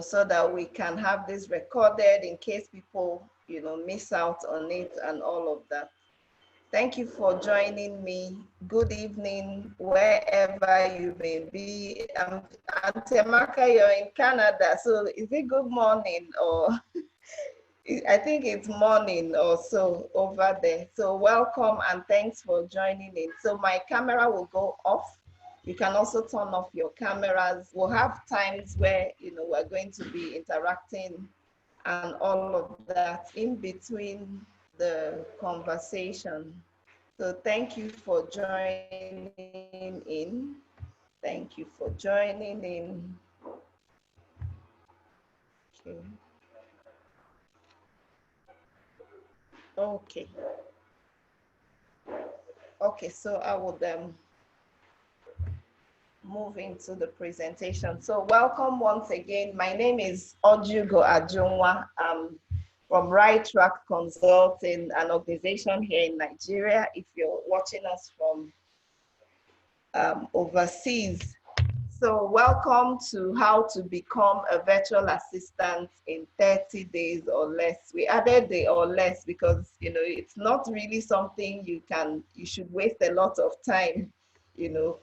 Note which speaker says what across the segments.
Speaker 1: so that we can have this recorded in case people, miss out on it and all of that. Thank you for joining me. Good evening, wherever you may be. Auntie Amaka, you're in Canada, so is it good morning or I think it's morning or so over there. So welcome and thanks for joining in. So my camera will go off. You can also turn off your cameras. We'll have times where, we're going to be interacting and all of that in between the conversation. So thank you for joining in. Thank you for joining in. Okay. Okay. Okay, so I would move into the presentation. So welcome once again. My name is Ojugo Ajunwa. I'm from Right Track Consulting, an organization here in Nigeria. If you're watching us from overseas. So welcome to how to become a virtual assistant in 30 days or less. We added the or less because, it's not really something you should waste a lot of time,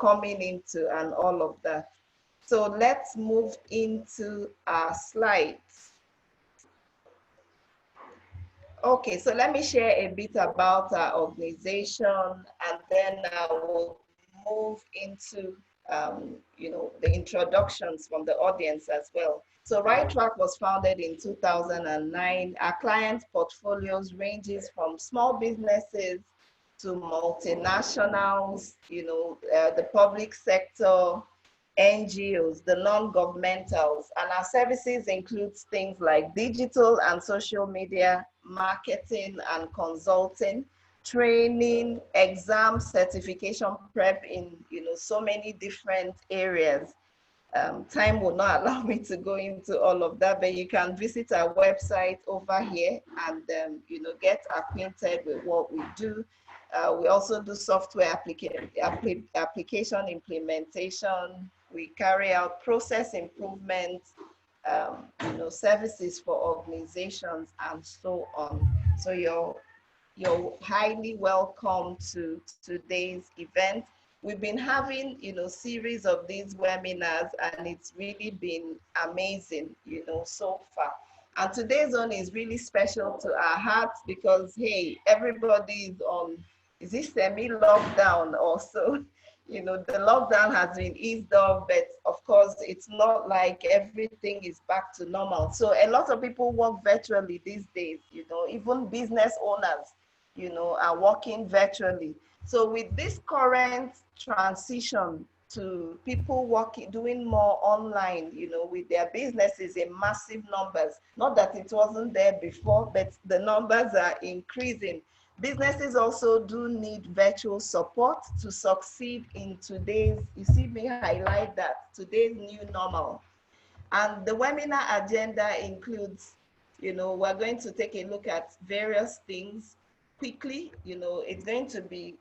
Speaker 1: coming into and all of that. So let's move into our slides. Okay, so let me share a bit about our organization and then I will move into the introductions from the audience as well. So Right Track was founded in 2009. Our client portfolios ranges from small businesses to multinationals, the public sector, NGOs, the non-governmentals, and our services includes things like digital and social media, marketing and consulting, training, exam certification prep in so many different areas. Time will not allow me to go into all of that, but you can visit our website over here and get acquainted with what we do. We also do software application implementation. We carry out process improvements, services for organizations and so on. So you're highly welcome to today's event. We've been having, series of these webinars and it's really been amazing, so far. And today's one is really special to our hearts because, hey, everybody is on, is this semi-lockdown also? The lockdown has been eased off, but of course, it's not like everything is back to normal. So a lot of people work virtually these days, even business owners, are working virtually. So with this current transition to people working, doing more online, with their businesses in massive numbers, not that it wasn't there before, but the numbers are increasing. Businesses also do need virtual support to succeed in today's, you see me highlight that, today's new normal. And the webinar agenda includes, we're going to take a look at various things quickly. It's going to be,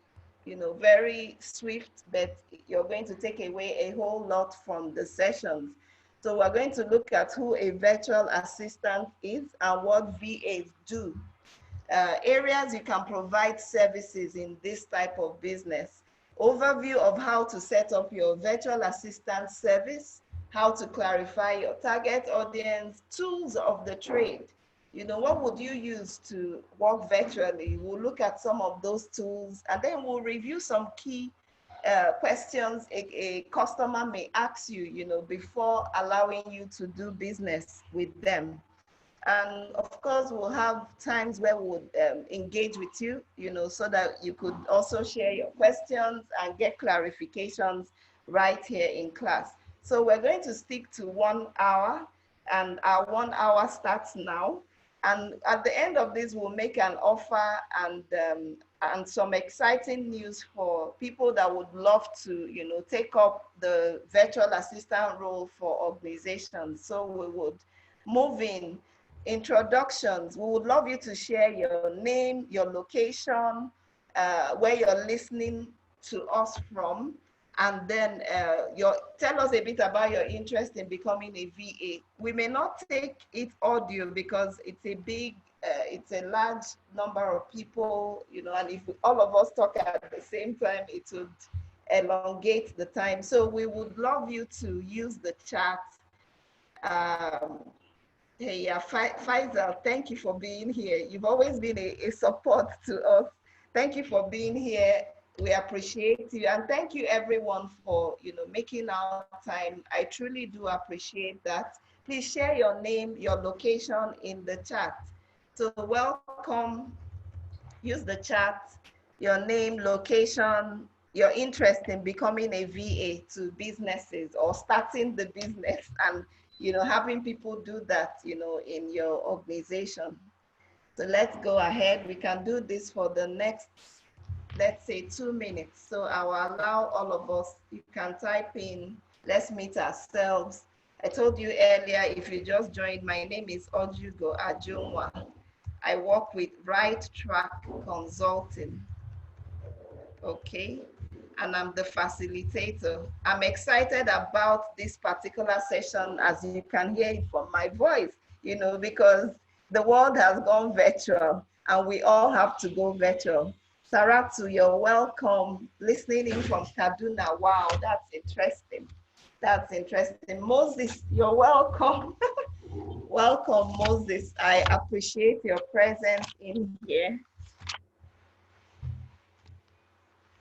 Speaker 1: very swift, but you're going to take away a whole lot from the sessions. So we're going to look at who a virtual assistant is and what VAs do. Areas you can provide services in this type of business. Overview of how to set up your virtual assistant service, how to clarify your target audience, tools of the trade. What would you use to work virtually? We'll look at some of those tools and then we'll review some key questions a customer may ask you, before allowing you to do business with them. And of course, we'll have times where we'll engage with you, so that you could also share your questions and get clarifications right here in class. So we're going to stick to 1 hour and our 1 hour starts now. And at the end of this, we'll make an offer and some exciting news for people that would love to, take up the virtual assistant role for organizations. So we would move in. Introductions. We would love you to share your name, your location, where you're listening to us from, And then tell us a bit about your interest in becoming a VA. We may not take it audio because it's a large number of people, and if all of us talk at the same time, it would elongate the time. So we would love you to use the chat. Um, Hey, yeah, Faisal, thank you for being here. You've always been a support to us. Thank you for being here. We appreciate you. And thank you everyone for, making our time. I truly do appreciate that. Please share your name, your location in the chat. So welcome, use the chat, your name, location, your interest in becoming a VA to businesses or starting the business and having people do that, in your organization. So let's go ahead. We can do this for the next, let's say 2 minutes. So I will allow all of us, you can type in, let's meet ourselves. I told you earlier, if you just joined, my name is Ojugo Ajunwa. I work with Right Track Consulting, okay? And I'm the facilitator. I'm excited about this particular session, as you can hear it from my voice, because the world has gone virtual and we all have to go virtual. Saratu, you're welcome. Listening in from Kaduna. Wow, that's interesting. That's interesting. Moses, you're welcome. Welcome, Moses. I appreciate your presence in here.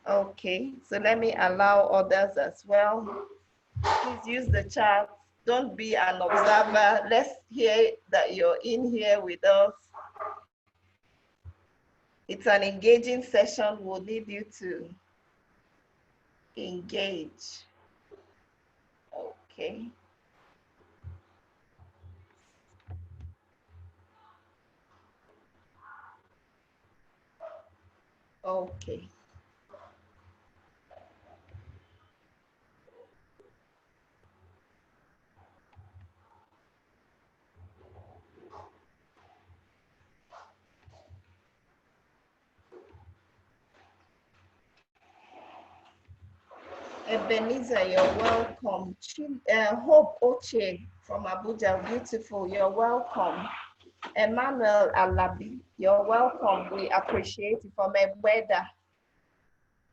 Speaker 1: Okay, so let me allow others as well. Please use the chat. Don't be an observer. Let's hear that you're in here with us. It's an engaging session. We'll need you to engage. Okay. Okay. Ebenezer, you're welcome. Hope Oche from Abuja, beautiful, you're welcome. Emmanuel Alabi, you're welcome. We appreciate you from Ebweda.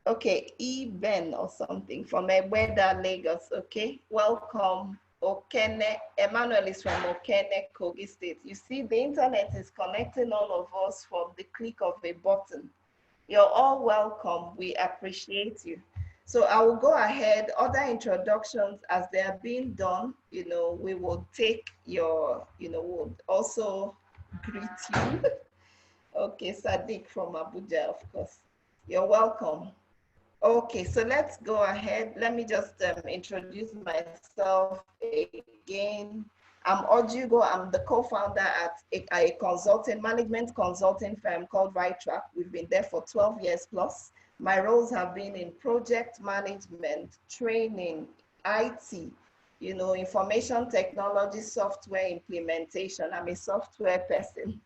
Speaker 1: Okay, Ben or something from Ebweda, Lagos. Okay, welcome. Okene, Emmanuel is from Okene, Kogi State. You see, the internet is connecting all of us from the click of a button. You're all welcome. We appreciate you. So I will go ahead, other introductions as they are being done, we will take your, we'll also greet you. Okay, Sadiq from Abuja, of course. You're welcome. Okay, so let's go ahead. Let me just introduce myself again. I'm Ojugo. I'm the co-founder at a management consulting firm called Right Track. We've been there for 12 years plus. My roles have been in project management, training, IT, information technology, software implementation. I'm a software person,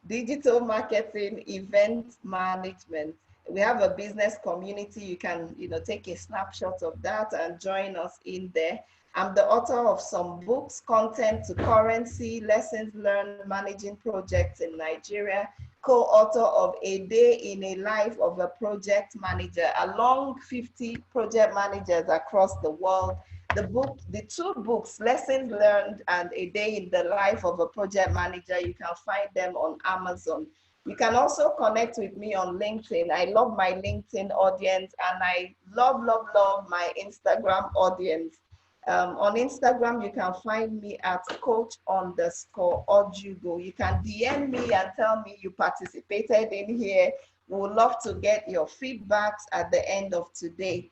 Speaker 1: digital marketing, event management. We have a business community. You can, take a snapshot of that and join us in there. I'm the author of some books, Content to Currency, Lessons Learned Managing Projects in Nigeria, co-author of A Day in a Life of a Project Manager, along 50 project managers across the world. The two books, Lessons Learned and A Day in the Life of a Project Manager, you can find them on Amazon. You can also connect with me on LinkedIn. I love my LinkedIn audience and I love, love, love my Instagram audience. On Instagram, you can find me at coach_Ojugo. You can DM me and tell me you participated in here. We would love to get your feedbacks at the end of today.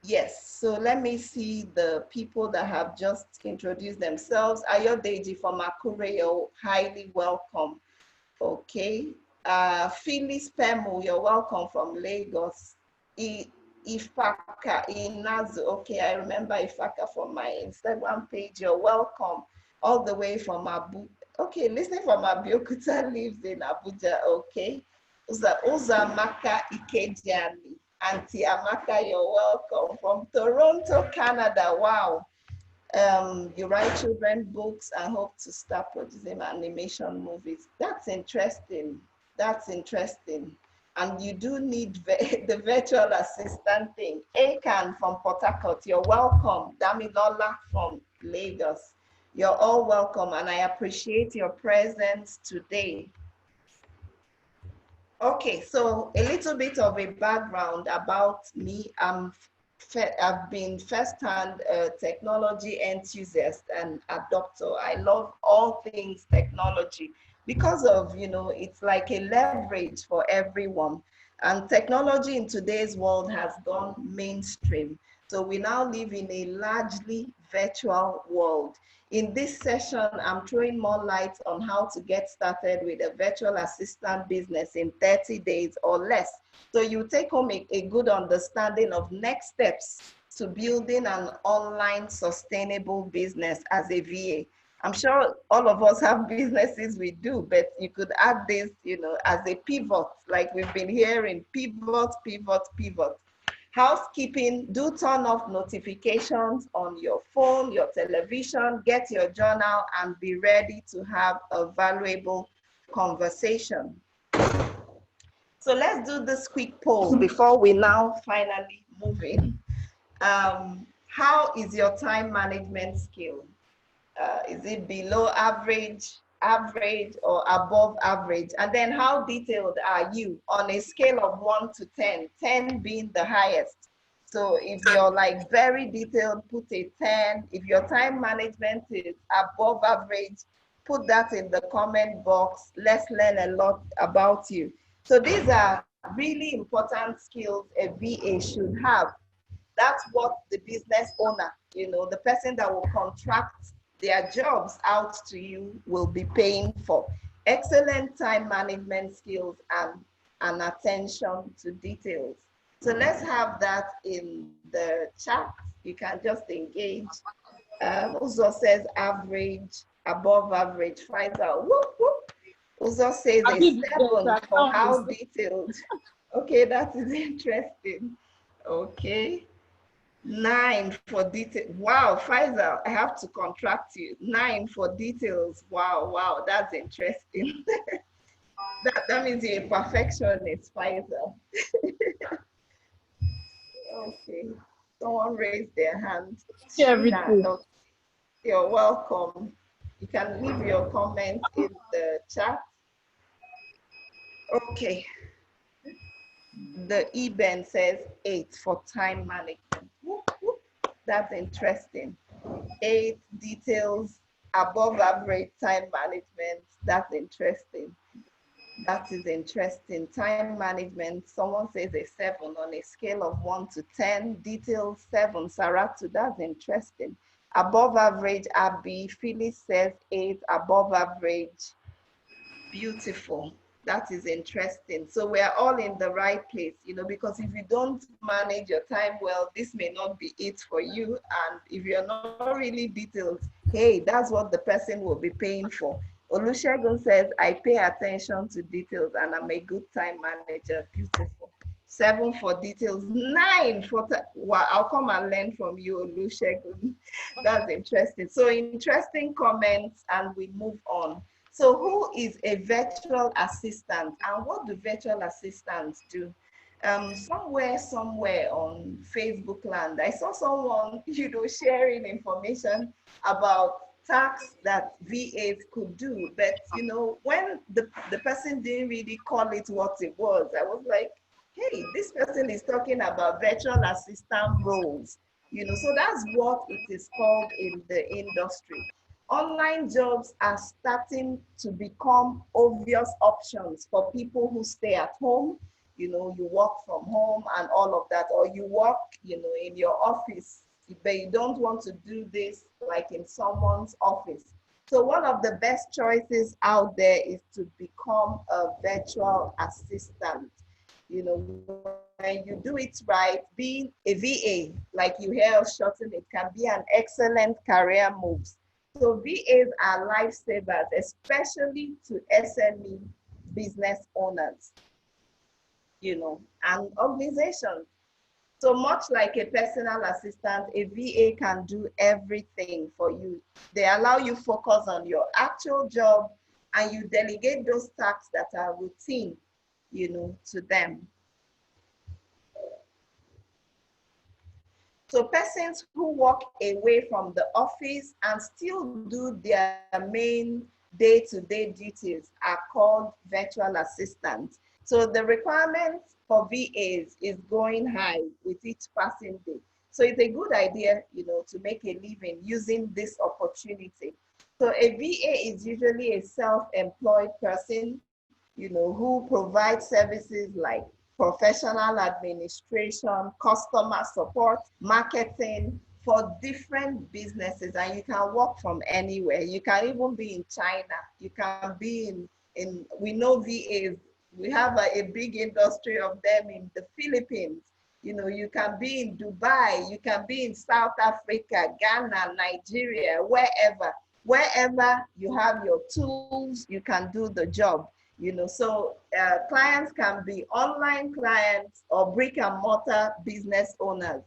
Speaker 1: Yes, so let me see the people that have just introduced themselves. Ayodeji from Akure, you're highly welcome. Okay. Phyllis Pemu, you're welcome from Lagos. Ifaka Inazu, okay, I remember Ifaka from my Instagram page. You're welcome. All the way from Abu. Okay, listening from Abiyokuta, lives in Abuja. Okay. Uzamaka Ikejani. Auntie Amaka, you're welcome from Toronto, Canada. Wow. You write children books and hope to start producing animation movies. That's interesting. That's interesting. And you do need the virtual assistant thing. Akan from Port Harcourt, you're welcome. Damilola from Lagos, you're all welcome, and I appreciate your presence today. Okay, so a little bit of a background about me. I've been first-hand technology enthusiast and adopter. I love all things technology because of, it's like a leverage for everyone. And technology in today's world has gone mainstream. So we now live in a largely virtual world. In this session, I'm throwing more light on how to get started with a virtual assistant business in 30 days or less. So you take home a good understanding of next steps to building an online sustainable business as a VA. I'm sure all of us have businesses we do, but you could add this, as a pivot, like we've been hearing, pivot, pivot, pivot. Housekeeping, do turn off notifications on your phone, your television, get your journal, and be ready to have a valuable conversation. So let's do this quick poll before we now finally move in. How is your time management skill? Is it below average, average, or above average? And then how detailed are you on a scale of 1 to 10, 10 being the highest? So if you're like very detailed, put a 10. If your time management is above average, put that in the comment box. Let's learn a lot about you. So these are really important skills a VA should have. That's what the business owner, the person that will contract their jobs out to you will be paying for. Excellent time management skills and attention to details. So let's have that in the chat. You can just engage. Uzo says average, above average, finds out. Whoop, whoop. Uzo says a 7 for how detailed. Okay, that is interesting. Okay. 9 for detail. Wow, Faisal, I have to contract you. 9 for details. Wow, wow, that's interesting. that means you're a perfectionist, Faisal. Okay, someone raised their hand. You're welcome. You can leave your comments in the chat. Okay. The Eben says 8 for time management. Whoop, whoop. That's interesting. 8 details, above average time management. That's interesting. That is interesting. Time management, someone says a 7 on a scale of 1 to 10. Details 7. Saratu, that's interesting. Above average, Abby. Phyllis says 8. Above average. Beautiful. That is interesting. So we're all in the right place, because if you don't manage your time well, this may not be it for you. And if you're not really detailed, hey, that's what the person will be paying for. Olusegun says, I pay attention to details and I'm a good time manager. Beautiful. 7 for details, 9 for, well, I'll come and learn from you, Olusegun. That's interesting. So interesting comments, and we move on. So who is a virtual assistant and what do virtual assistants do? Somewhere on Facebook land, I saw someone, sharing information about tasks that VAs could do. But, when the person didn't really call it what it was, I was like, hey, this person is talking about virtual assistant roles. So that's what it is called in the industry. Online jobs are starting to become obvious options for people who stay at home. You work from home and all of that, or you work, in your office, but you don't want to do this like in someone's office. So one of the best choices out there is to become a virtual assistant. When you do it right, being a VA, like you hear us shorten, it can be an excellent career move. So VAs are lifesavers, especially to SME business owners, and organizations. So much like a personal assistant, a VA can do everything for you. They allow you focus on your actual job and you delegate those tasks that are routine, to them. So persons who walk away from the office and still do their main day-to-day duties are called virtual assistants. So the requirement for VAs is going high with each passing day. So it's a good idea, to make a living using this opportunity. So a VA is usually a self-employed person, who provides services like professional administration, customer support, marketing for different businesses. And you can work from anywhere. You can even be in China. You can be in we know VAs, we have a big industry of them in the Philippines. You can be in Dubai, you can be in South Africa, Ghana, Nigeria, wherever you have your tools, you can do the job. So clients can be online clients or brick and mortar business owners.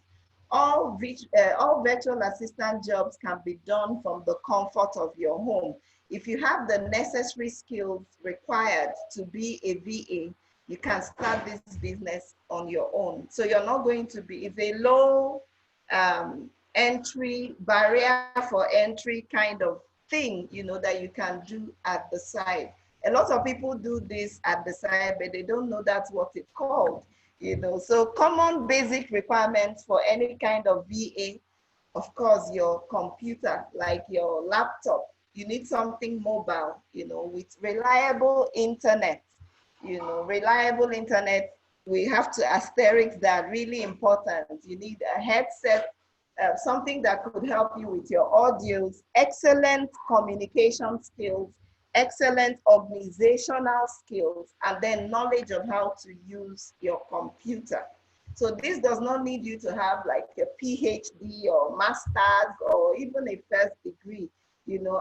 Speaker 1: All virtual assistant jobs can be done from the comfort of your home. If you have the necessary skills required to be a VA, you can start this business on your own. So you're not going to be, it's a low entry, barrier for entry kind of thing, that you can do at the side. A lot of people do this at the side, but they don't know that's what it's called. So common basic requirements for any kind of VA, of course, your computer, like your laptop. You need something mobile, with reliable internet. Reliable internet, we have to asterisk that, really important. You need a headset, something that could help you with your audios, excellent communication skills, excellent organizational skills, and then knowledge of how to use your computer. So this does not need you to have like a PhD or master's or even a first degree.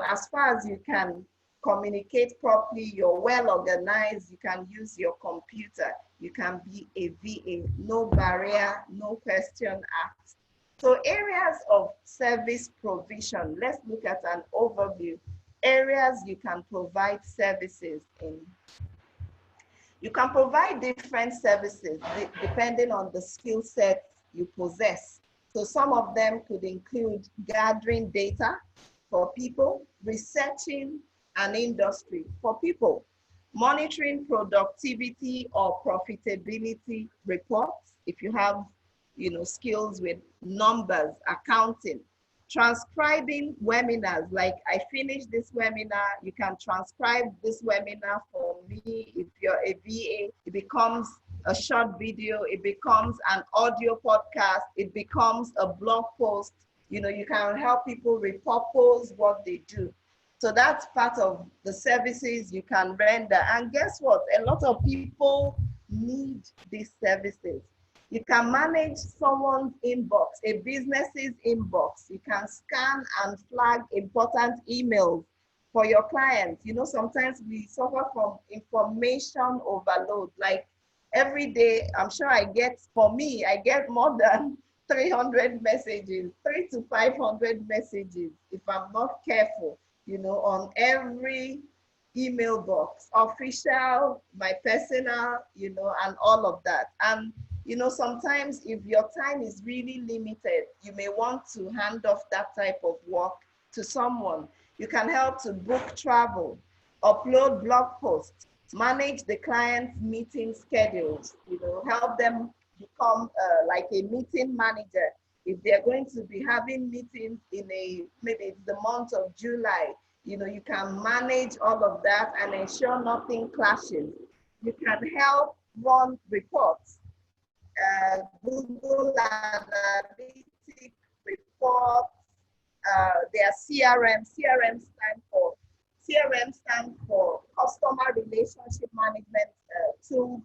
Speaker 1: As far as you can communicate properly, you're well organized, you can use your computer, you can be a VA, no barrier, no question asked. So areas of service provision, let's look at an overview. Areas you can provide services in. You can provide different services depending on the skill set you possess. So some of them could include gathering data for people, researching an industry for people, monitoring productivity or profitability reports, if you have skills with numbers, accounting, transcribing webinars, like I finished this webinar, you can transcribe this webinar for me. If you're a VA, it becomes a short video, it becomes an audio podcast, it becomes a blog post. You can help people repurpose what they do. So that's part of the services you can render. And guess what? A lot of people need these services. You can manage someone's inbox, a business's inbox. You can scan and flag important emails for your clients. Sometimes we suffer from information overload. Like every day, I'm sure for me, I get more than 300 messages, 300 to 500 messages, if I'm not careful, on every email box, official, my personal, and all of that. And sometimes if your time is really limited, you may want to hand off that type of work to someone. You can help to book travel, upload blog posts, manage the client's meeting schedules, help them become like a meeting manager. If they're going to be having meetings maybe it's the month of July, you can manage all of that and ensure nothing clashes. You can help run reports, Google Analytics reports, their CRM. CRM stands for Customer Relationship Management tools.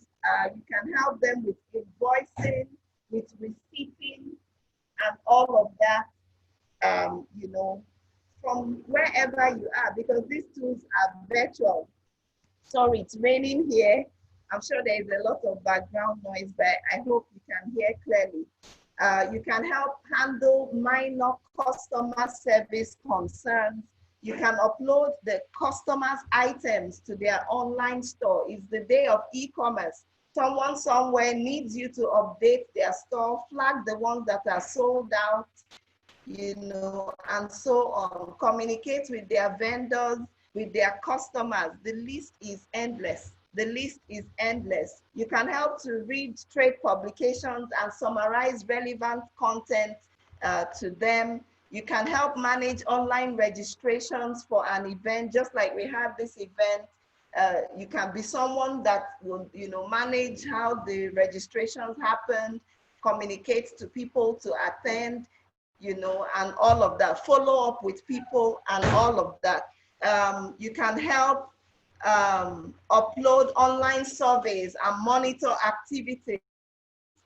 Speaker 1: You can help them with invoicing, with receipting, and all of that, from wherever you are, because these tools are virtual. Sorry, it's raining here. I'm sure there is a lot of background noise, but I hope you can hear clearly. You can help handle minor customer service concerns. You can upload the customers' items to their online store. It's the day of e-commerce. Someone somewhere needs you to update their store, flag the ones that are sold out, and so on. Communicate with their vendors, with their customers. The list is endless. The list is endless. You can help to read trade publications and summarize relevant content to them. You can help manage online registrations for an event, just like we have this event. You can be someone that will, manage how the registrations happen, communicate to people to attend, and all of that. Follow up with people and all of that. You can help upload online surveys and monitor activities.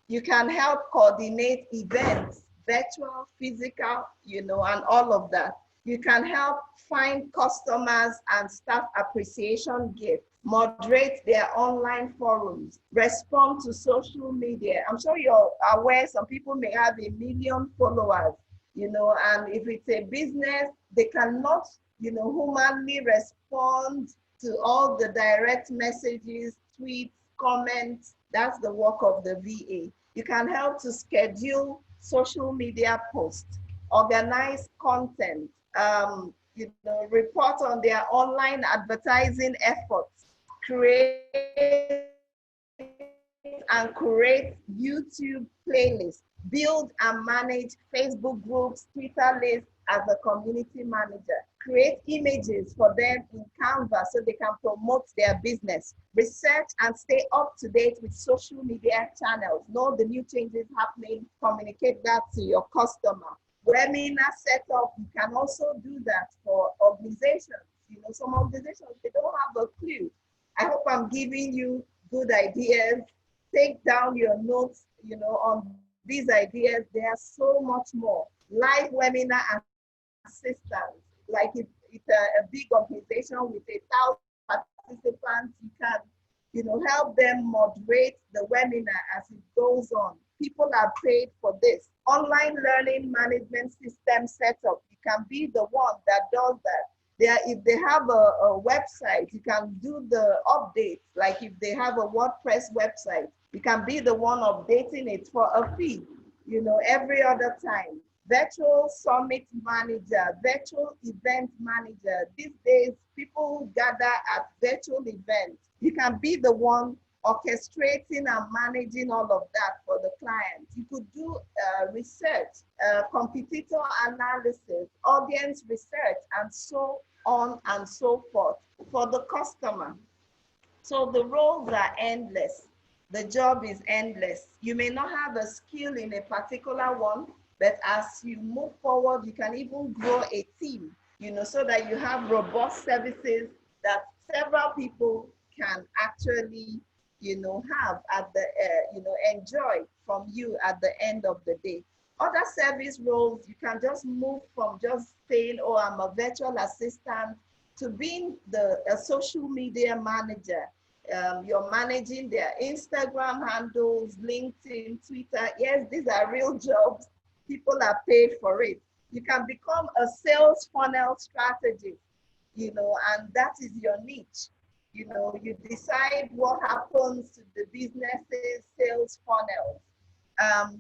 Speaker 1: You can help coordinate events, virtual, physical, and all of that. You can help find customers and staff appreciation gifts, moderate their online forums, respond to social media. I'm sure you're aware some people may have 1 million followers, and if it's a business, they cannot, humanly respond to all the direct messages, tweets, comments. That's the work of the VA. You can help to schedule social media posts, organize content, report on their online advertising efforts, create and curate YouTube playlists, build and manage Facebook groups, Twitter lists as a community manager, create images for them in Canva so they can promote their business, research and stay up to date with social media channels, know the new changes happening, communicate that to your customer. Webinar setup, you can also do that for organizations. Some organizations, they don't have a clue. I hope I'm giving you good ideas. Take down your notes, on these ideas. There's so much more. Live webinar assistance, like if it's a big organization with 1,000 participants, you can, help them moderate the webinar as it goes on. People are paid for this. Online learning management system setup, you can be the one that does that. If they have a website, you can do the updates. Like if they have a WordPress website, you can be the one updating it for a fee, every other time. Virtual summit manager, virtual event manager. These days, people gather at virtual events. You can be the one orchestrating and managing all of that for the client. You could do research, competitor analysis, audience research, and so on and so forth for the customer. So the roles are endless. The job is endless. You may not have a skill in a particular one, but as you move forward, you can even grow a team, so that you have robust services that several people can actually, have at the, enjoy from you at the end of the day. Other service roles, you can just move from just saying, oh, I'm a virtual assistant, to being a social media manager. You're managing their Instagram handles, LinkedIn, Twitter. Yes, these are real jobs. People are paid for it. You can become a sales funnel strategist, and that is your niche. You decide what happens to the business's sales funnels.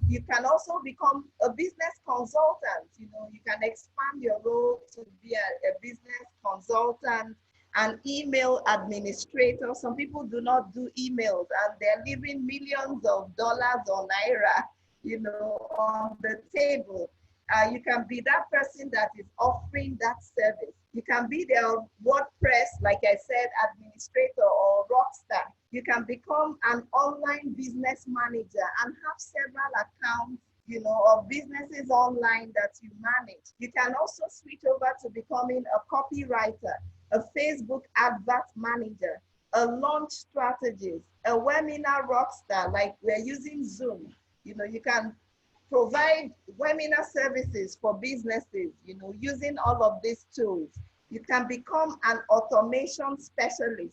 Speaker 1: You can also become a business consultant. You can expand your role to be a business consultant, an email administrator. Some people do not do emails and they're leaving millions of dollars or naira, on the table. You can be that person that is offering that service. You can be their WordPress, like I said, administrator or rockstar. You can become an online business manager and have several accounts, of businesses online that you manage. You can also switch over to becoming a copywriter, a Facebook advert manager, a launch strategist, a webinar rockstar, like we're using Zoom. You can provide webinar services for businesses, using all of these tools. You can become an automation specialist.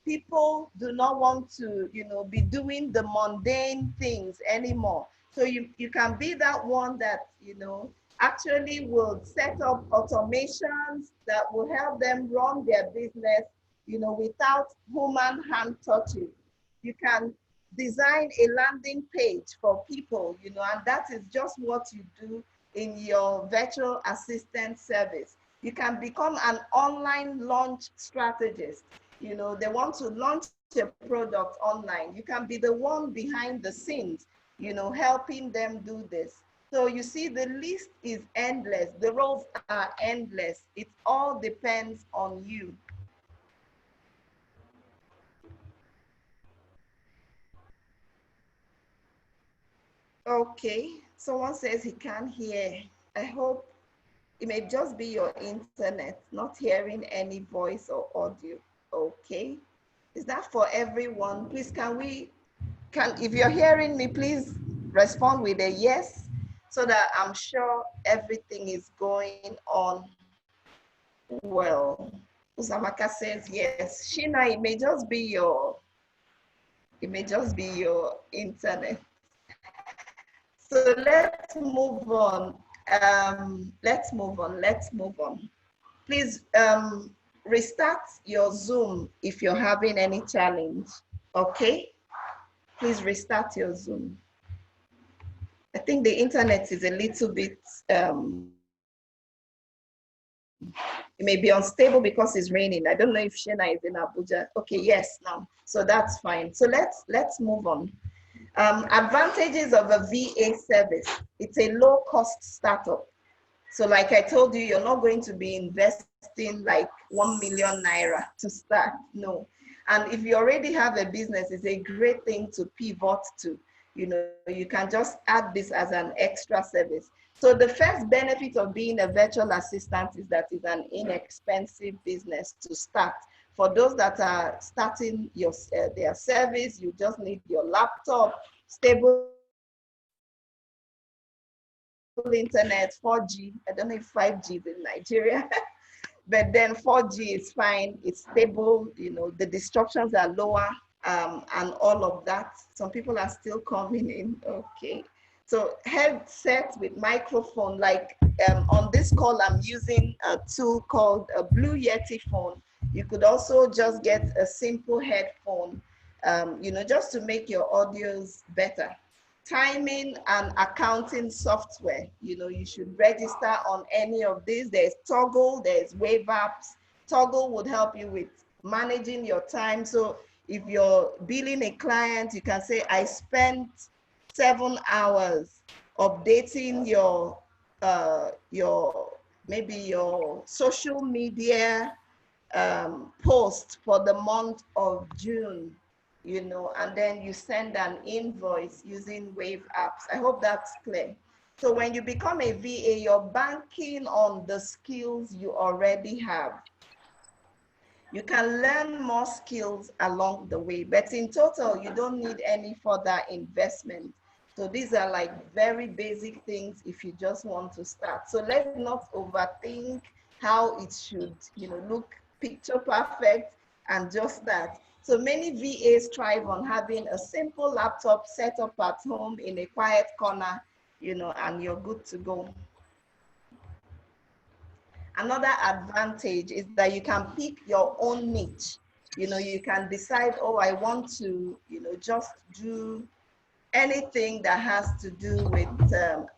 Speaker 1: people do not want to, be doing the mundane things anymore. So you can be that one that, actually will set up automations that will help them run their business, without human hand touching. You can design a landing page for people, and that is just what you do in your virtual assistant service. You can become an online launch strategist. They want to launch a product online. You can be the one behind the scenes, helping them do this. So you see, the list is endless. The roles are endless. It all depends on you. Okay, someone says he can't hear. I hope it may just be your internet, not hearing any voice or audio. Okay, is that for everyone? Please, if you're hearing me, please respond with a yes, so that I'm sure everything is going on well. Uzamaka says yes. Shina, it may just be your internet. So let's move on. Let's move on. Please restart your Zoom if you're having any challenge. Okay? Please restart your Zoom. I think the internet is a little bit, it may be unstable because it's raining. I don't know if Shena is in Abuja. Okay, yes, now. So that's fine. So let's move on. Advantages of a VA service. It's a low-cost startup. So like I told you, you're not going to be investing like 1 million naira to start. No. And if you already have a business, it's a great thing to pivot to. You can just add this as an extra service. So the first benefit of being a virtual assistant is that it's an inexpensive business to start. For those that are starting their service, you just need your laptop, stable internet, 4G. I don't know if 5G is in Nigeria, but then 4G is fine. It's stable. The disruptions are lower, and all of that. Some people are still coming in. Okay. So headset with microphone, like on this call, I'm using a tool called a Blue Yeti phone. You could also just get a simple headphone, just to make your audios better. Timing and accounting software. You should register on any of these. There's Toggle, there's Wave Apps. Toggle would help you with managing your time. So if you're billing a client, you can say, I spent 7 hours updating maybe your social media post for the month of June, and then you send an invoice using Wave Apps. I hope that's clear. So when you become a VA, you're banking on the skills you already have. You can learn more skills along the way, but in total, you don't need any further investment. So these are like very basic things if you just want to start. So let's not overthink how it should, look picture perfect and just that. So many VAs thrive on having a simple laptop set up at home in a quiet corner, and you're good to go. Another advantage is that you can pick your own niche. You can decide, oh, I want to, just do anything that has to do with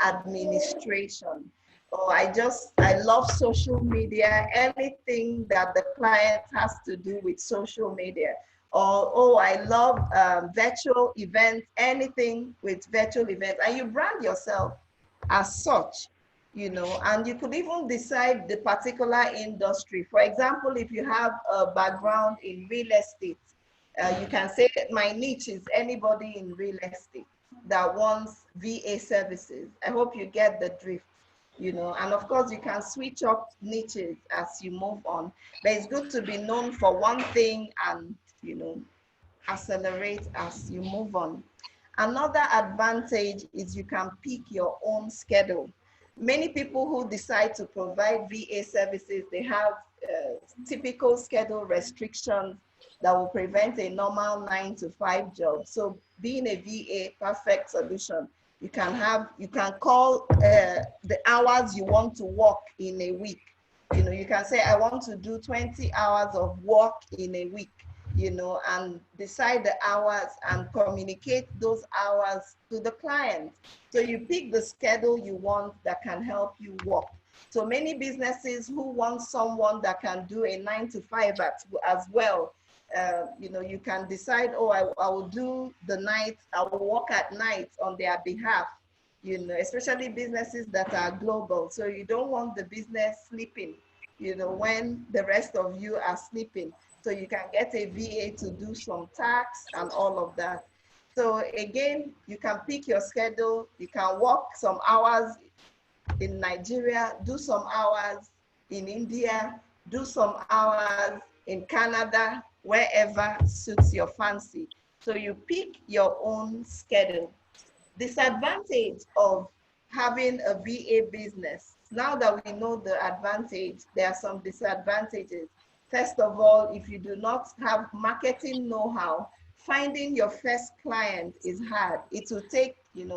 Speaker 1: administration. Or I love social media, anything that the client has to do with social media. Or, oh, I love virtual events, anything with virtual events. And you brand yourself as such, and you could even decide the particular industry. For example, if you have a background in real estate, you can say my niche is anybody in real estate that wants VA services. I hope you get the drift, and of course you can switch up niches as you move on. But it's good to be known for one thing and, accelerate as you move on. Another advantage is you can pick your own schedule. Many people who decide to provide VA services, they have typical schedule restrictions. that will prevent a normal 9 to 5 job. So being a VA, perfect solution. You can call the hours you want to work in a week. You can say, I want to do 20 hours of work in a week, and decide the hours and communicate those hours to the client. So you pick the schedule you want that can help you work. So many businesses who want someone that can do a 9 to 5 as well. You can decide, oh, I will do the night, I will work at night on their behalf, especially businesses that are global. So you don't want the business sleeping, when the rest of you are sleeping. So you can get a VA to do some tax and all of that. So again, you can pick your schedule. You can work some hours in Nigeria, do some hours in India, do some hours in Canada, wherever suits your fancy. So you pick your own schedule. Disadvantage of having a VA business. Now that we know the advantage, there are some disadvantages. First of all, if you do not have marketing know-how, finding your first client is hard. It will take,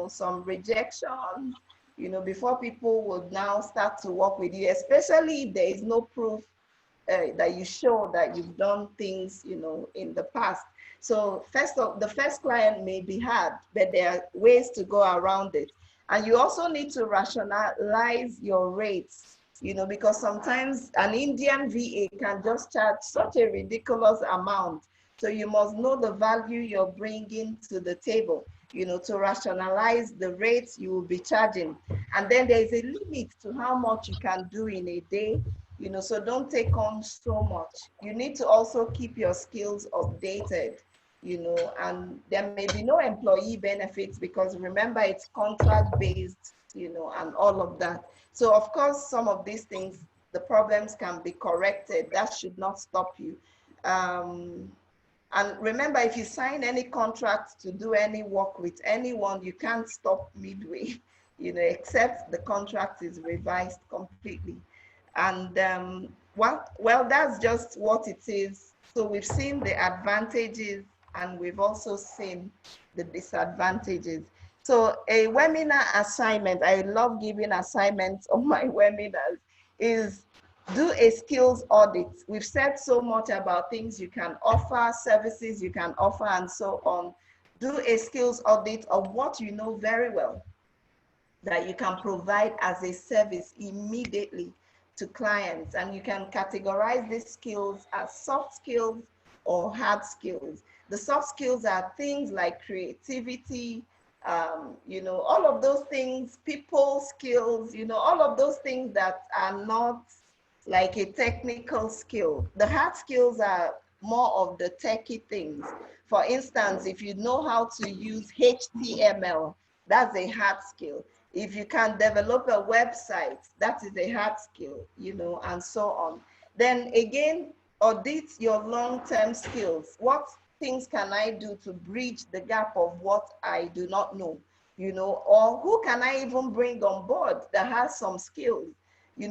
Speaker 1: some rejections, before people would now start to work with you, especially if there is no proof that you show that you've done things, in the past. So the first client may be hard, but there are ways to go around it. And you also need to rationalize your rates, because sometimes an Indian VA can just charge such a ridiculous amount. So you must know the value you're bringing to the table, to rationalize the rates you will be charging. And then there's a limit to how much you can do in a day, so don't take on so much. You need to also keep your skills updated, and there may be no employee benefits because remember it's contract based, and all of that. So of course, some of these things, the problems can be corrected. That should not stop you. And remember, if you sign any contract to do any work with anyone, you can't stop midway, except the contract is revised completely. And well, that's just what it is. So we've seen the advantages and we've also seen the disadvantages. So a webinar assignment, I love giving assignments on my webinars, is do a skills audit. We've said so much about things you can offer, services you can offer, and so on. Do a skills audit of what you know very well that you can provide as a service immediately to clients. And you can categorize these skills as soft skills or hard skills. The soft skills are things like creativity, all of those things, people skills, all of those things that are not like a technical skill. The hard skills are more of the techie things. For instance, if you know how to use HTML, that's a hard skill. If you can develop a website, that is a hard skill, and so on. Then again, audit your long-term skills. What things can I do to bridge the gap of what I do not know, or who can I even bring on board that has some skills,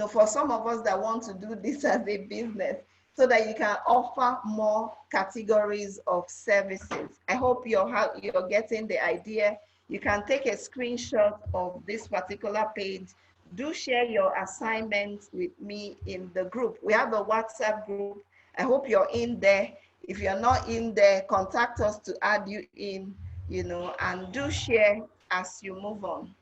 Speaker 1: for some of us that want to do this as a business, so that you can offer more categories of services. I hope you're getting the idea. You can take a screenshot of this particular page. Do share your assignments with me in the group. We have a WhatsApp group. I hope you're in there. If you're not in there, contact us to add you in, and do share as you move on.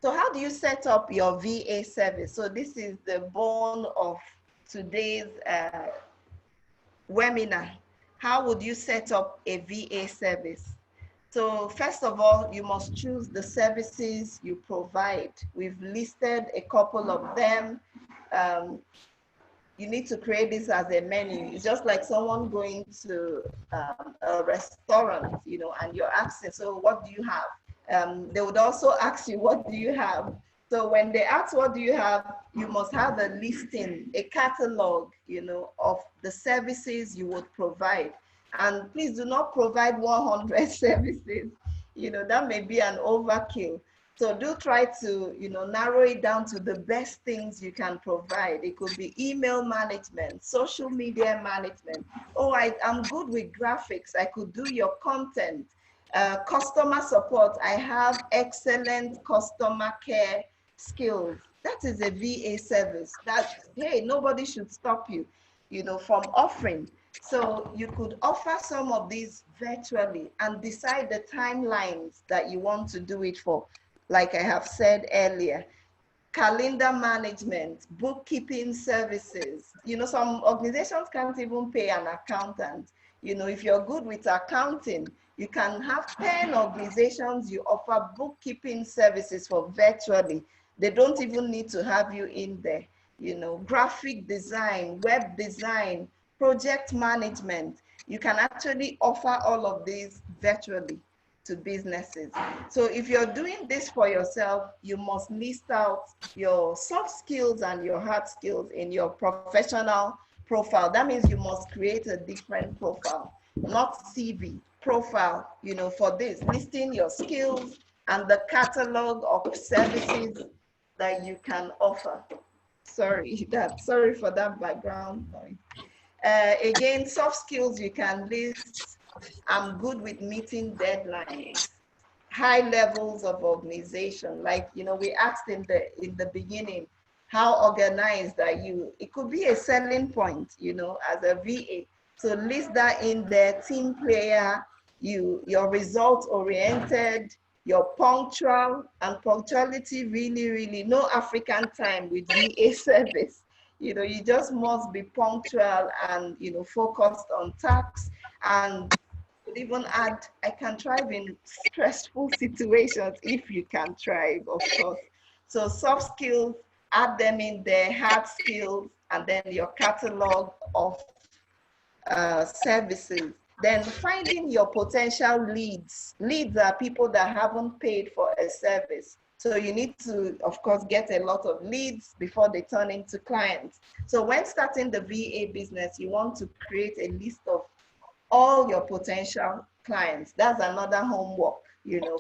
Speaker 1: So how do you set up your VA service? So this is the bone of today's webinar. How would you set up a VA service? So first of all, you must choose the services you provide. We've listed a couple of them. You need to create this as a menu. It's just like someone going to a restaurant, and you're asking, so what do you have? They would also ask you, what do you have? So when they ask, what do you have? You must have a listing, a catalog, of the services you would provide. And please do not provide 100 services. That may be an overkill. So do try to, narrow it down to the best things you can provide. It could be email management, social media management. Oh, I'm good with graphics. I could do your content. Customer support. I have excellent customer care skills. That is a VA service. That, hey, nobody should stop you, from offering. So you could offer some of these virtually and decide the timelines that you want to do it for. Like I have said earlier, calendar management, bookkeeping services. Some organizations can't even pay an accountant. If you're good with accounting, you can have 10 organizations you offer bookkeeping services for virtually. They don't even need to have you in there. Graphic design, web design, project management. You can actually offer all of these virtually to businesses. So if you're doing this for yourself, you must list out your soft skills and your hard skills in your professional profile. That means you must create a different profile, not CV, profile, for this, listing your skills and the catalog of services that you can offer. Sorry for that background noise. Again, soft skills you can list. I'm good with meeting deadlines. High levels of organization, like we asked in the beginning, how organized are you? It could be a selling point, as a VA. So list that in there. Team player, you're result oriented, you're punctual, and punctuality really, really no African time with VA service. You just must be punctual and focused on tasks. And could even add, I can thrive in stressful situations if you can thrive, of course. So soft skills, add them in there, hard skills, and then your catalog of services. Then finding your potential leads. Leads are people that haven't paid for a service. So you need to, of course, get a lot of leads before they turn into clients. So when starting the VA business, you want to create a list of all your potential clients. That's another homework,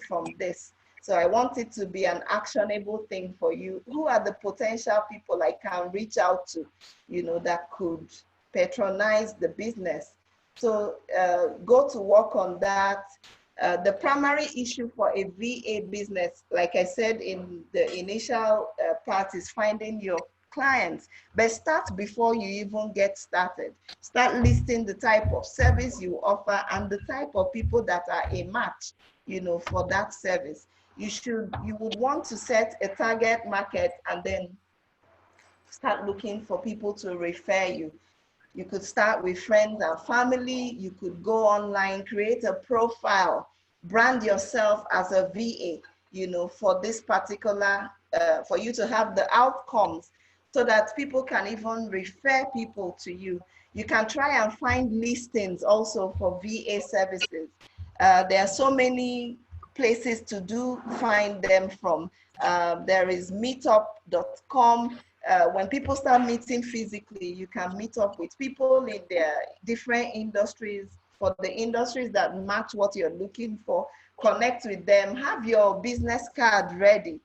Speaker 1: from this. So I want it to be an actionable thing for you. Who are the potential people I can reach out to, that could patronize the business? So go to work on that. The primary issue for a VA business, like I said in the initial part, is finding your clients, but start before you even get started. Start listing the type of service you offer and the type of people that are a match, for that service. You would want to set a target market and then start looking for people to refer you. You could start with friends and family. You could go online, create a profile, brand yourself as a VA, for this particular, for you to have the outcomes so that people can even refer people to you. You can try and find listings also for VA services. There are so many places to find them from. There is meetup.com. When people start meeting physically, you can meet up with people in their different industries, for the industries that match what you're looking for. Connect with them, have your business card ready,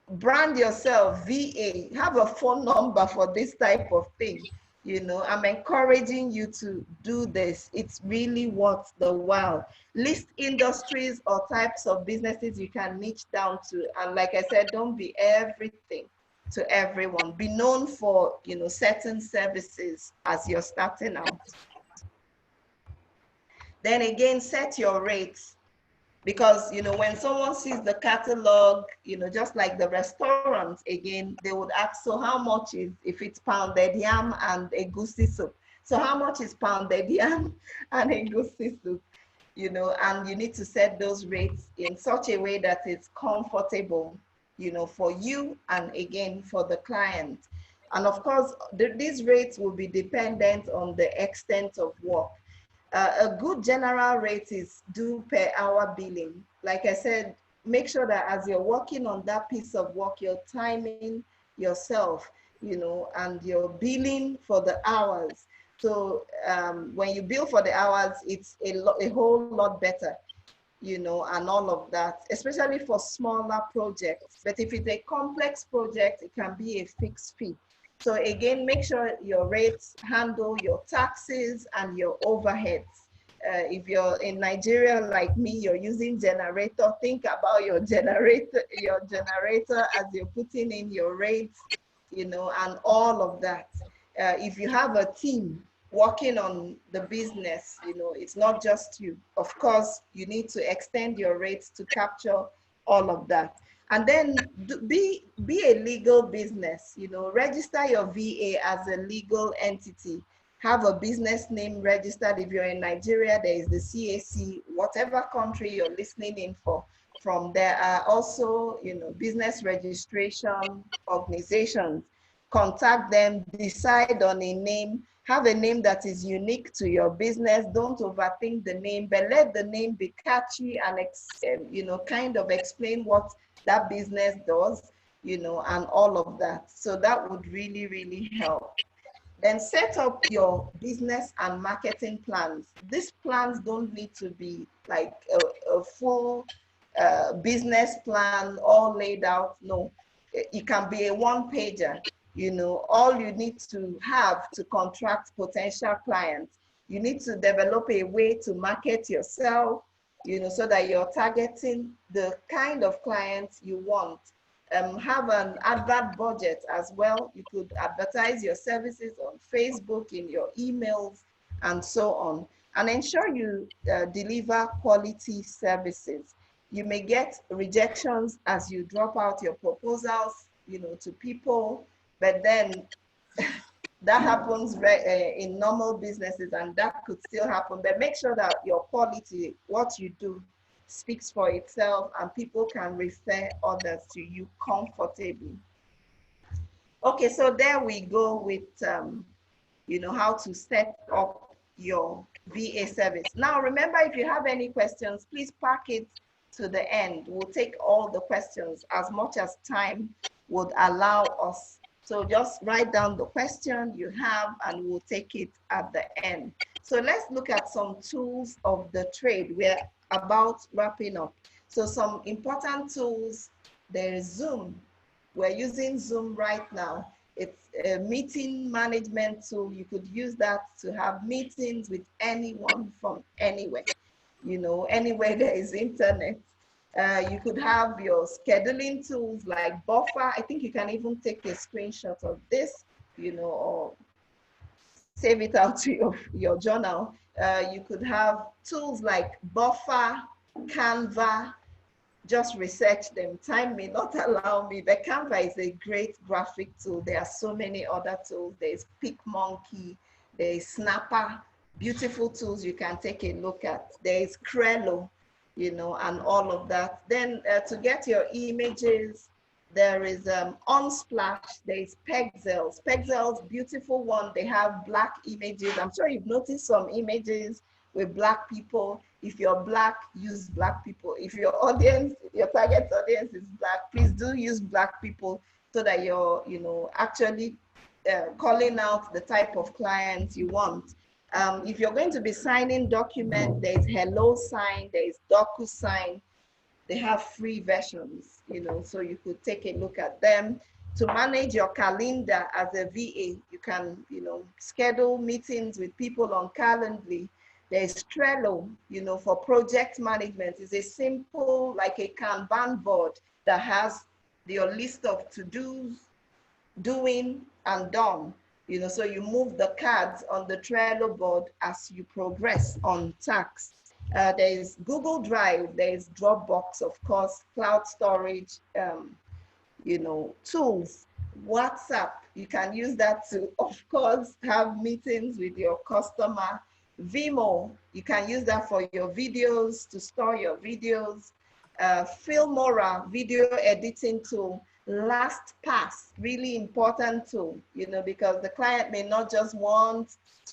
Speaker 1: brand yourself VA, have a phone number for this type of thing. I'm encouraging you to do this. It's really worth the while. List industries or types of businesses you can niche down to. And like I said, don't be everything to everyone. Be known for, certain services as you're starting out. Then again, set your rates. Because, when someone sees the catalog, just like the restaurants, again, they would ask, so how much is, if it's pounded yam and egusi soup? So how much is pounded yam and egusi soup? And you need to set those rates in such a way that it's comfortable, for you and again, for the client. And of course, these rates will be dependent on the extent of work. A good general rate is due per hour billing. Like I said, make sure that as you're working on that piece of work, you're timing yourself, and you're billing for the hours. So when you bill for the hours, it's a whole lot better. you know, and all of that, especially for smaller projects. But if it's a complex project, it can be a fixed fee. So again, make sure your rates handle your taxes and your overheads. If you're in Nigeria like me, you're using generator, think about your generator as you're putting in your rates, you know, and all of that. If you have a team working on the business, you know, it's not just you. Of course, you need to extend your rates to capture all of that. And then be a legal business, you know, register your VA as a legal entity. Have a business name registered. If you're in Nigeria, there is the CAC, whatever country you're listening in for. From there are also, you know, business registration organizations. Contact them, decide on a name, have a name that is unique to your business. Don't overthink the name, but let the name be catchy and, you know, kind of explain what that business does, you know, and all of that. So that would really, really help. Then set up your business and marketing plans. These plans don't need to be like a full business plan all laid out. No, it can be a one-pager. You know, all you need to have to contract potential clients. You need to develop a way to market yourself, you know, so that you're targeting the kind of clients you want. Have an advert budget as well. You could advertise your services on Facebook, in your emails, and so on. And ensure you deliver quality services. You may get rejections as you drop out your proposals, you know, to people, but then that happens in normal businesses, and that could still happen. But make sure that your quality, what you do, speaks for itself and people can refer others to you comfortably. Okay, so there we go with, you know, how to set up your VA service. Now, remember, if you have any questions, please park it to the end. We'll take all the questions as much as time would allow us. So just write down the question you have and we'll take it at the end. So let's look at some tools of the trade. We're about wrapping up. So some important tools, there is Zoom. We're using Zoom right now. It's a meeting management tool. You could use that to have meetings with anyone from anywhere, you know, anywhere there is internet. You could have your scheduling tools like Buffer. I think you can even take a screenshot of this, you know, or save it out to your journal. You could have tools like Buffer, Canva. Just research them. Time may not allow me, but Canva is a great graphic tool. There are so many other tools. There's PicMonkey, there's Snapper, beautiful tools you can take a look at. There's Crello, you know, and all of that. Then to get your images, there is Unsplash, there's Pexels. Pexels, beautiful one. They have black images. I'm sure you've noticed some images with black people. If you're black, use black people. If your audience, your target audience is black, please do use black people so that you're, you know, actually calling out the type of clients you want. If you're going to be signing documents, there's HelloSign, there's DocuSign. They have free versions, you know, so you could take a look at them. To manage your calendar as a VA, you can, you know, schedule meetings with people on Calendly. There's Trello, you know, for project management. It's a simple, like a Kanban board that has your list of to-dos, doing, and done. You know, so you move the cards on the Trello board as you progress on tasks. There's Google Drive, there's Dropbox, of course, cloud storage, you know, tools. WhatsApp, you can use that to, of course, have meetings with your customer. Vimeo, you can use that for your videos, to store your videos. Filmora, video editing tool. LastPass, really important tool, you know, because the client may not just want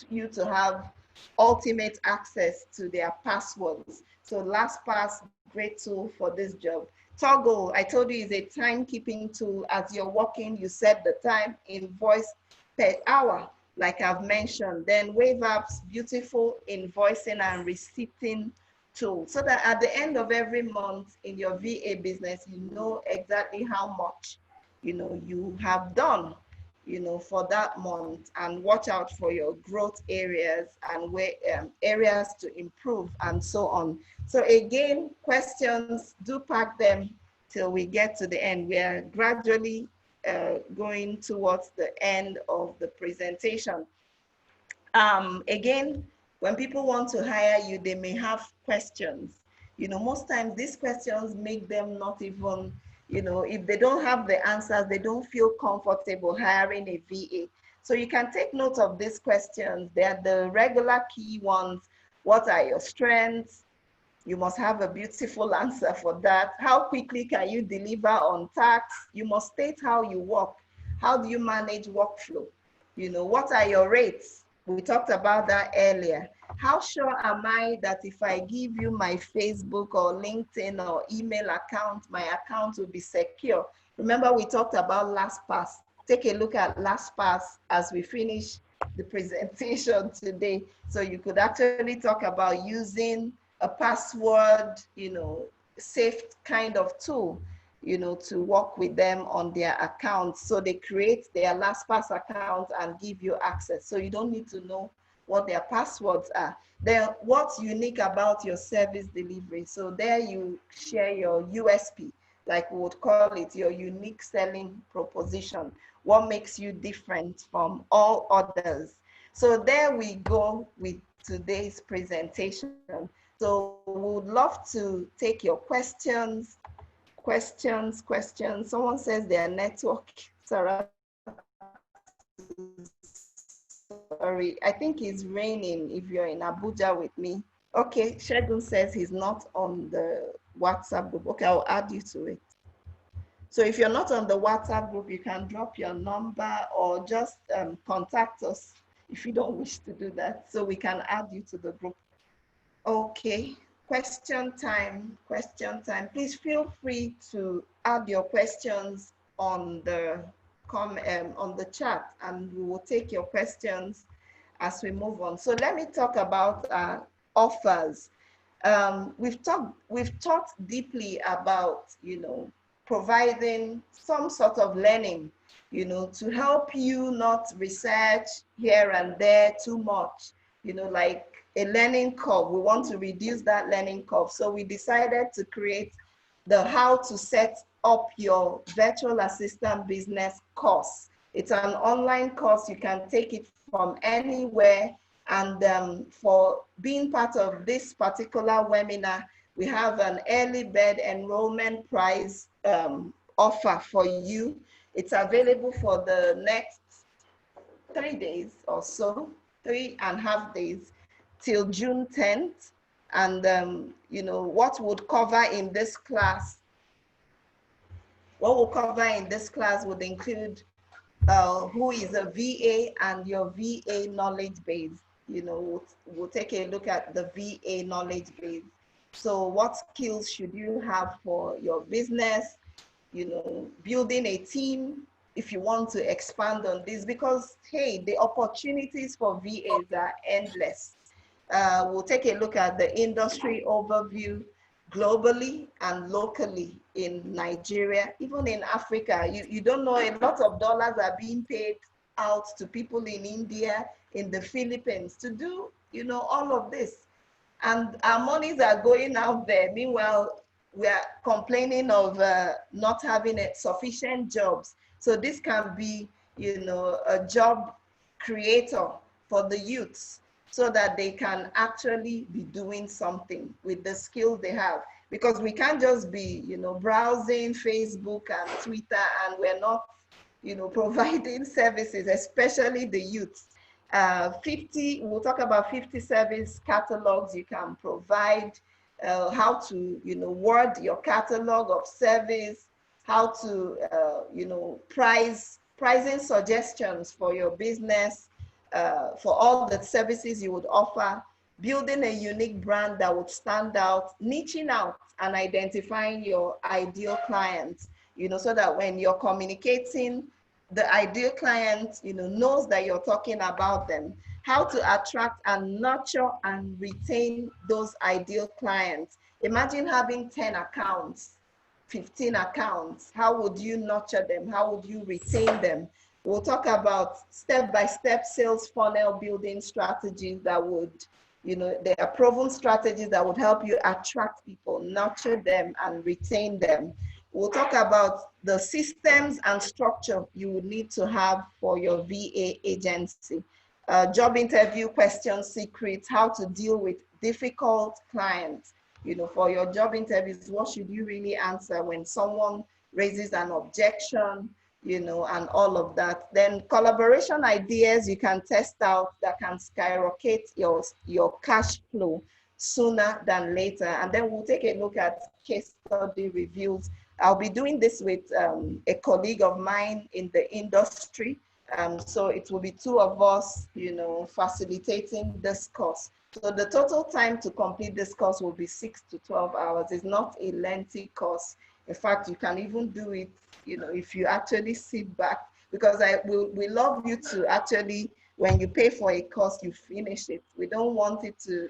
Speaker 1: you to have ultimate access to their passwords. So LastPass, great tool for this job. Toggle, I told you, is a timekeeping tool. As you're working, you set the time, invoice per hour, like I've mentioned. Then Wave Apps, beautiful invoicing and receipting tool, so that at the end of every month in your VA business, you know exactly how much, you have done, for that month, and watch out for your growth areas and where areas to improve and so on. So again, questions, do pack them till we get to the end. We are gradually going towards the end of the presentation. Again, when people want to hire you, they may have questions. Most times these questions make them not even, if they don't have the answers, they don't feel comfortable hiring a VA. So you can take note of these questions. They're the regular key ones. What are your strengths? You must have a beautiful answer for that. How quickly can you deliver on tasks? You must state how you work. How do you manage workflow? What are your rates? We talked about that earlier. How sure am I that if I give you my Facebook or LinkedIn or email account, my account will be secure? Remember, we talked about LastPass. Take a look at LastPass as we finish the presentation today. So you could actually talk about using a password, safe kind of tool, to work with them on their accounts. So they create their LastPass account and give you access. So you don't need to know what their passwords are. Then what's unique about your service delivery? So there you share your USP, like we would call it, your unique selling proposition. What makes you different from all others? So there we go with today's presentation. So we would love to take your questions. Someone says their network, Sarah. Sorry, I think it's raining if you're in Abuja with me. Okay, Shegun says he's not on the WhatsApp group. Okay, I'll add you to it. So if you're not on the WhatsApp group, you can drop your number or just contact us if you don't wish to do that, so we can add you to the group. Okay, question time. Please feel free to add your questions on the chat, and we will take your questions as we move on. So let me talk about offers. We've talked deeply about, providing some sort of learning, to help you not research here and there too much, like a learning curve. We want to reduce that learning curve. So we decided to create the how to set up your virtual assistant business course. It's an online course. You can take it from anywhere. And for being part of this particular webinar, we have an early bird enrollment prize offer for you. It's available for the next 3 days or so, 3.5 days, till June 10th. And what would cover in this class? What we'll cover in this class would include who is a VA and your VA knowledge base. We'll take a look at the VA knowledge base. So what skills should you have for your business? Building a team, if you want to expand on this, because hey, the opportunities for VAs are endless. We'll take a look at the industry overview globally and locally in Nigeria, even in Africa. You don't know, a lot of dollars are being paid out to people in India, in the Philippines to do, all of this. And our monies are going out there. Meanwhile, we are complaining of not having sufficient jobs. So this can be, a job creator for the youths, so that they can actually be doing something with the skills they have. Because we can't just be, browsing Facebook and Twitter, and we're not, providing services, especially the youth. 50, we'll talk about 50 service catalogs you can provide, how to, word your catalog of service, how to, pricing suggestions for your business, for all the services you would offer, building a unique brand that would stand out, niching out and identifying your ideal clients, so that when you're communicating the ideal client, knows that you're talking about them, how to attract and nurture and retain those ideal clients. Imagine having 10 accounts, 15 accounts. How would you nurture them? How would you retain them? We'll talk about step-by-step sales funnel building strategies that would, they are proven strategies that would help you attract people, nurture them, and retain them. We'll talk about the systems and structure you would need to have for your VA agency. Job interview question secrets, how to deal with difficult clients. For your job interviews, what should you really answer when someone raises an objection, and all of that. Then collaboration ideas you can test out that can skyrocket your cash flow sooner than later. And then we'll take a look at case study reviews. I'll be doing this with a colleague of mine in the industry. So it will be two of us, facilitating this course. So the total time to complete this course will be 6 to 12 hours. It's not a lengthy course. In fact, you can even do it, if you actually sit back, because we love you to actually, when you pay for a course, you finish it. We don't want it to,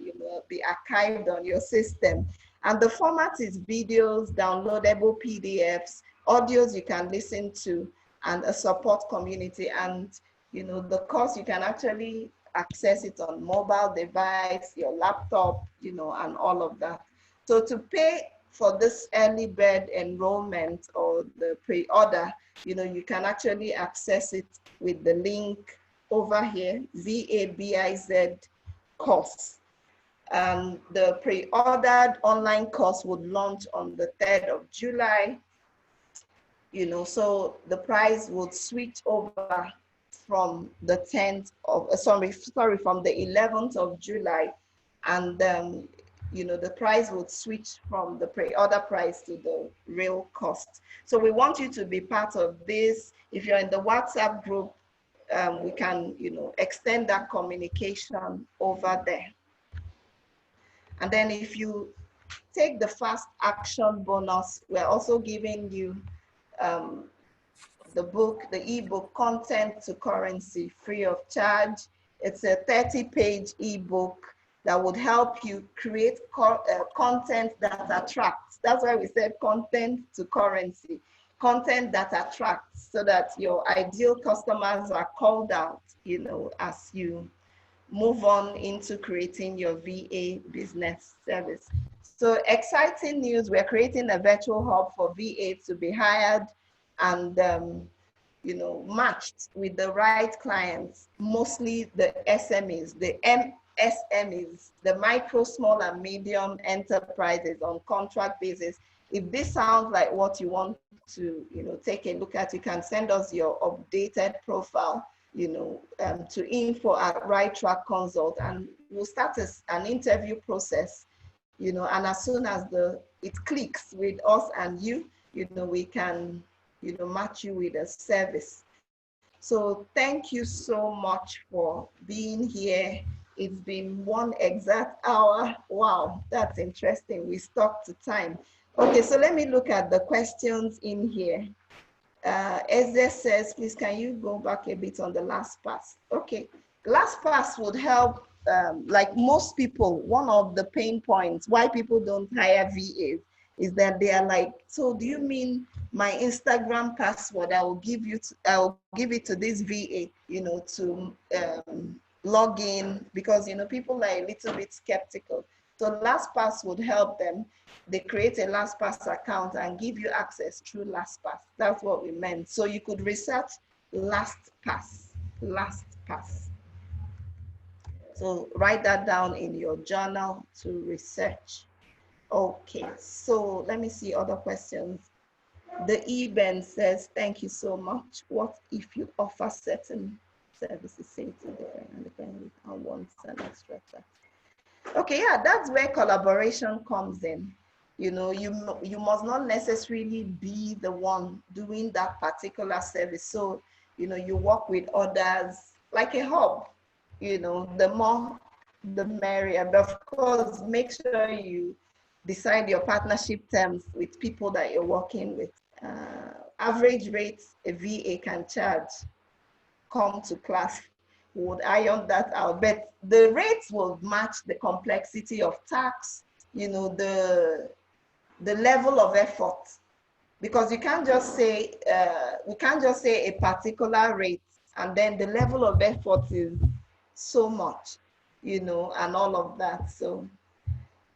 Speaker 1: be archived on your system. And the format is videos, downloadable PDFs, audios you can listen to, and a support community. And, the course, you can actually access it on mobile device, your laptop, and all of that. So to pay for this early bird enrollment or the pre-order, you can actually access it with the link over here, VABIZ course. The pre-ordered online course would launch on the 3rd of July. So the price would switch over from the 10th of, from the 11th of July. And, the price would switch from the pre-order price to the real cost. So we want you to be part of this. If you're in the WhatsApp group, we can, extend that communication over there. And then if you take the fast action bonus, we're also giving you the ebook Content to Currency free of charge. It's a 30-page ebook that would help you create content that attracts. That's why we said content to currency, content that attracts, so that your ideal customers are called out, as you move on into creating your VA business service. So exciting news, we're creating a virtual hub for VA to be hired and matched with the right clients, mostly the SMEs, the MSMEs, the micro, small, and medium enterprises on contract basis. If this sounds like what you want to, take a look at, you can send us your updated profile, to info@Right Track Consult, and we'll start an interview process, and as soon as it clicks with us and you, we can, match you with a service. So thank you so much for being here. It's been 1 exact hour. Wow, that's interesting. We stuck to time. Okay, so let me look at the questions in here. Ezra says, please, can you go back a bit on the LastPass? Okay, LastPass would help, like most people, one of the pain points why people don't hire VAs is that they are like, so do you mean my Instagram password, I'll give it to this VA, to log in, because, people are a little bit skeptical. So LastPass would help them. They create a LastPass account and give you access through LastPass. That's what we meant. So you could research LastPass. So write that down in your journal to research. Okay, so let me see other questions. The Eben says, thank you so much. What if you offer certain services, say to different independent and wants an extra tax? Okay, yeah, that's where collaboration comes in. You must not necessarily be the one doing that particular service. So, you work with others like a hub, the more the merrier. But of course, make sure you decide your partnership terms with people that you're working with. average rates a VA can charge, come to class, would iron that out. But the rates will match the complexity of tax, you know, the level of effort. Because you can't just say, we can't just say a particular rate and then the level of effort is so much, you know, and all of that. So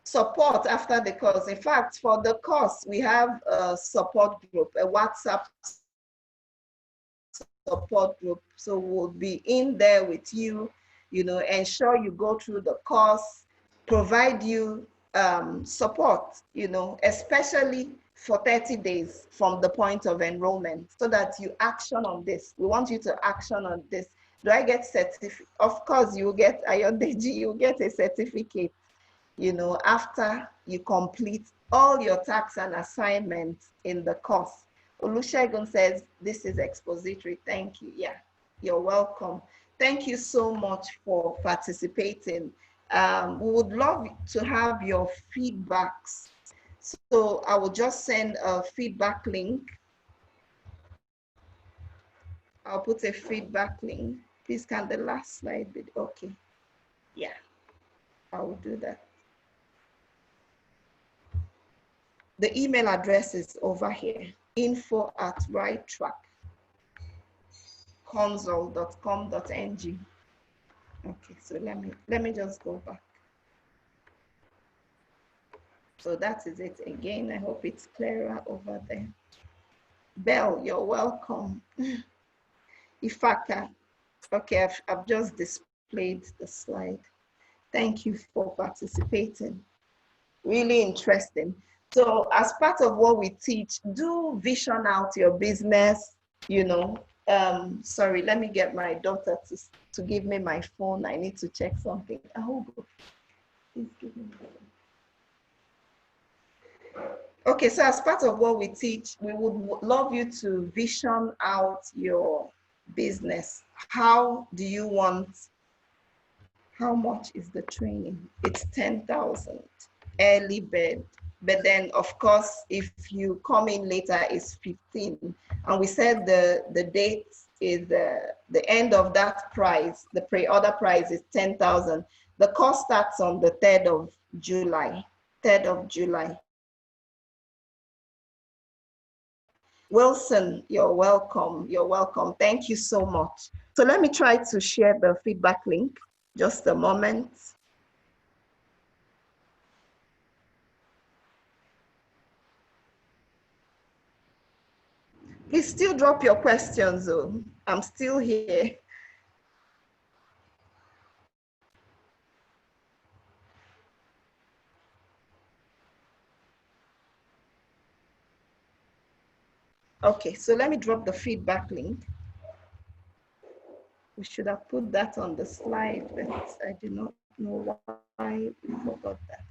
Speaker 1: support after the course. In fact, for the course, we have a support group, a WhatsApp support group. So we'll be in there with you, you know, ensure you go through the course, provide you support, you know, especially for 30 days from the point of enrollment so that you action on this. We want you to action on this. Do I get certificate? Of course, you get Ayodeji, you get a certificate, you know, after you complete all your tasks and assignments in the course. Olusegun says, this is expository. Thank you. Yeah, you're welcome. Thank you so much for participating. We would love to have your feedbacks. So I will just send a feedback link. I'll put a feedback link. Please, can the last slide be, okay. Yeah, I will do that. The email address is over here, info@righttrackconsult.com.ng. Okay, so let me just go back. So that is it again. I hope it's clearer over there. Belle, you're welcome. Ifaka, okay, I've just displayed the slide. Thank you for participating. Really interesting. So as part of what we teach, do vision out your business, you know. Sorry, let me get my daughter to give me my phone. I need to check something. Oh, please give me my phone. Okay, so as part of what we teach, we would love you to vision out your business. How do you want, how much is the training? It's 10,000, early bird. But then, of course, if you come in later, it's 15. And we said the date is the end of that price. The pre-order price is 10,000. The course starts on the 3rd of July. 3rd of July. Wilson, you're welcome. You're welcome. Thank you so much. So let me try to share the feedback link. Just a moment. Please still drop your questions, though. I'm still here. Okay, so let me drop the feedback link. We should have put that on the slide, but I do not know why we forgot that.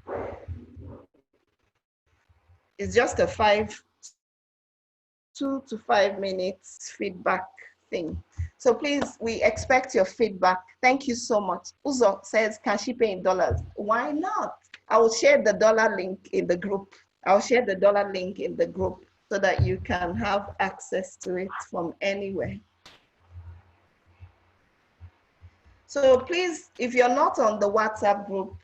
Speaker 1: It's just a 2 to 5 minutes feedback thing. So please, we expect your feedback. Thank you so much. Uzo says, can she pay in dollars? Why not? I will share the dollar link in the group. I'll share the dollar link in the group so that you can have access to it from anywhere. So please, if you're not on the WhatsApp group,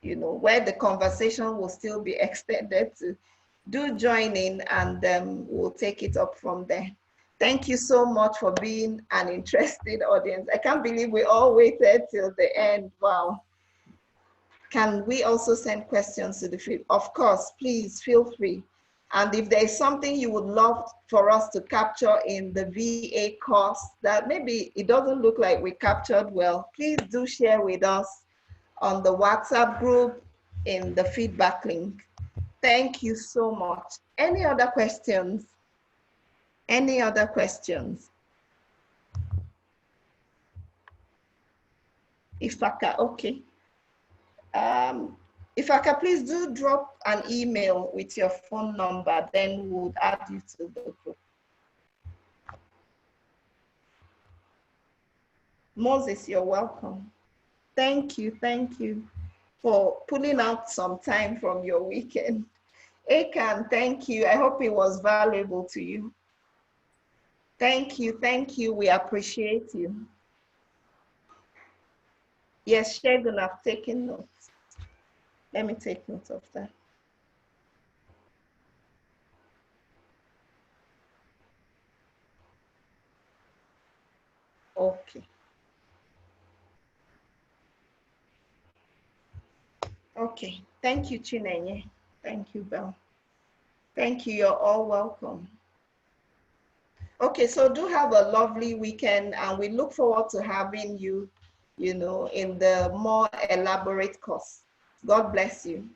Speaker 1: you know, where the conversation will still be extended to, do join in and we'll take it up from there. Thank you so much for being an interested audience. I can't believe we all waited till the end. Wow. Can we also send questions to the field? Of course, please feel free. And if there's something you would love for us to capture in the VA course that maybe it doesn't look like we captured well, please do share with us on the WhatsApp group in the feedback link. Thank you so much. Any other questions? Any other questions? Ifaka, okay. Ifaka, please do drop an email with your phone number, then we'll add you to the group. Moses, you're welcome. Thank you for pulling out some time from your weekend. Akan, thank you. I hope it was valuable to you. Thank you. Thank you. We appreciate you. Yes, Shagun, I've taken notes. Let me take note of that. Okay. Okay. Thank you, Chinenye. Thank you, Belle. Thank you. You're all welcome. Okay, so do have a lovely weekend, and we look forward to having you, in the more elaborate course. God bless you.